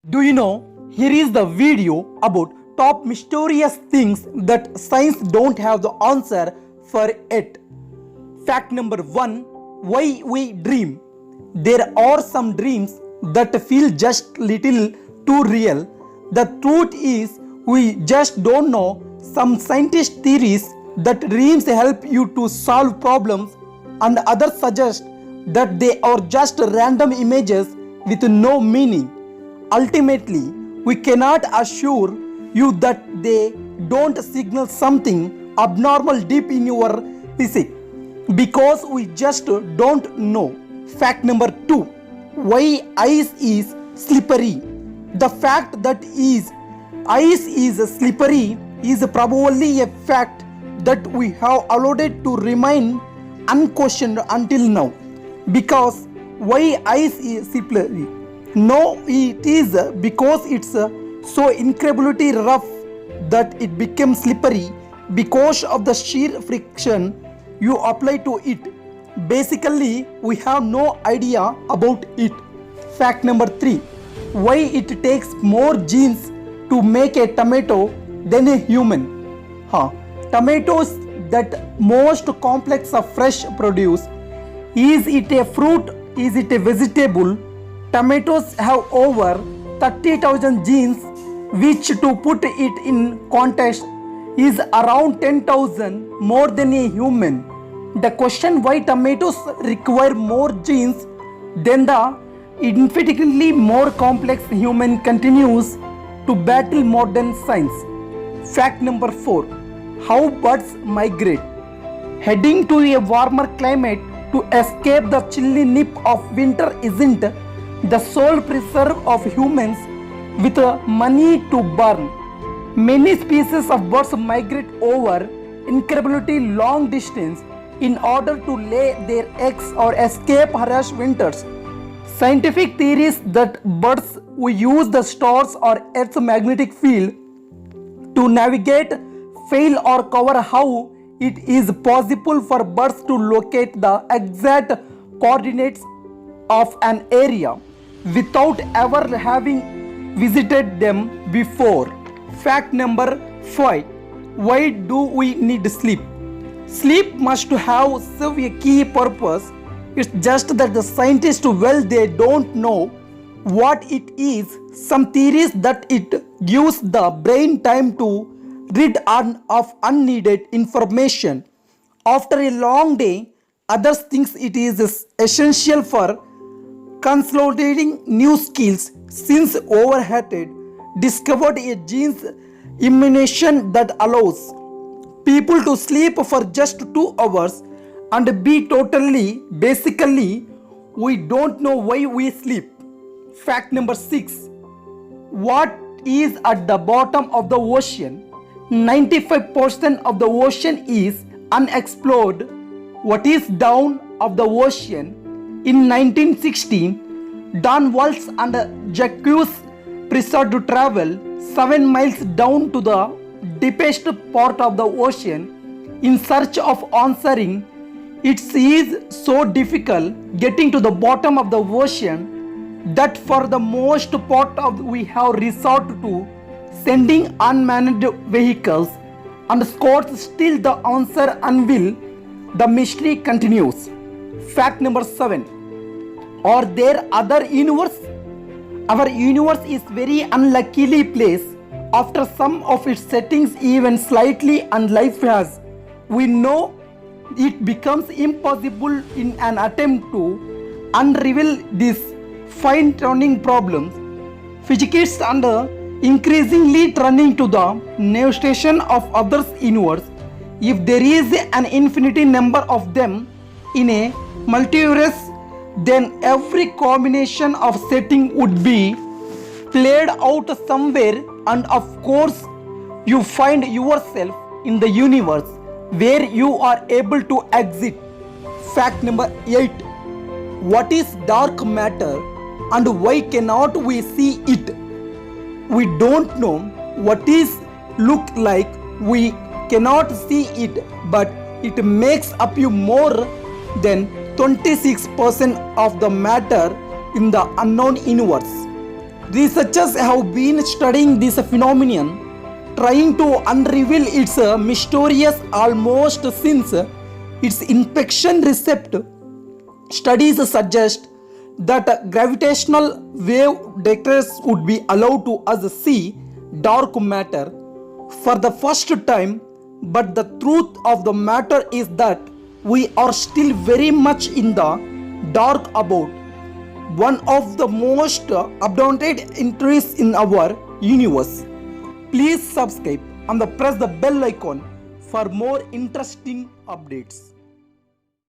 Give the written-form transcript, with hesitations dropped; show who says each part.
Speaker 1: Do you know? Here is the video about top mysterious things that science don't have the answer for it. Fact number 1. Why we dream. There are some dreams that feel just little too real. The truth is we just don't know. Some scientist theories that dreams help you to solve problems and others suggest that they are just random images with no meaning. Ultimately, we cannot assure you that they don't signal something abnormal deep in your psyche because we just don't know. Fact number 2. Why ice is slippery. The fact that ice is slippery is probably a fact that we have allowed to remain unquestioned until now. Because why ice is slippery? No, it is because it's so incredibly rough that it becomes slippery because of the sheer friction you apply to it. Basically, we have no idea about it. Fact number 3. Why it takes more genes to make a tomato than a human. Tomatoes that most complex of fresh produce. Is it a fruit? Is it a vegetable? Tomatoes have over 30,000 genes, which to put it in context is around 10,000 more than a human. The question why tomatoes require more genes than the infinitely more complex human continues to battle modern science. Fact number 4. How birds migrate. Heading to a warmer climate to escape the chilly nip of winter isn't the sole preserve of humans with money to burn. Many species of birds migrate over incredibly long distance in order to lay their eggs or escape harsh winters. Scientific theories that birds will use the stars or Earth's magnetic field to navigate fail or cover how it is possible for birds to locate the exact coordinates of an area without ever having visited them before. Fact number 5. Why do we need sleep? Sleep must have serve a key purpose. It's just that the scientists, well, they don't know what it is. Some theories that it gives the brain time to rid of unneeded information after a long day. Others think it is essential for consolidating new skills since overheated discovered a gene's immunization that allows people to sleep for just 2 hours and be totally. Basically, we don't know why we sleep. Fact number 6. What is at the bottom of the ocean? 95% of the ocean is unexplored. What is down of the ocean? In 1916, Don Walsh and Jacques preferred to travel 7 miles down to the deepest part of the ocean in search of answering. It is so difficult getting to the bottom of the ocean that for the most part of we have resorted to sending unmanned vehicles, and Scots still the answer unveil. The mystery continues. Fact number 7. Are there other universes? Our universe is very unluckily placed after some of its settings even slightly unlike us. We know it becomes impossible in an attempt to unravel these fine-tuning problems. Physicists are increasingly turning to the nav station of others universe. If there is an infinity number of them in a multiverse, then every combination of setting would be played out somewhere, and of course you find yourself in the universe where you are able to exit. Fact number 8. What is dark matter and why cannot we see it? We don't know what is look like. We cannot see it, but it makes up you more than 26% of the matter in the unknown universe. Researchers have been studying this phenomenon, trying to unravel its mysterious almost since its infection recept. Studies suggest that gravitational wave detectors would be allowed to us see dark matter for the first time, but the truth of the matter is that we are still very much in the dark about one of the most abundant interests in our universe. Please subscribe and press the bell icon for more interesting updates.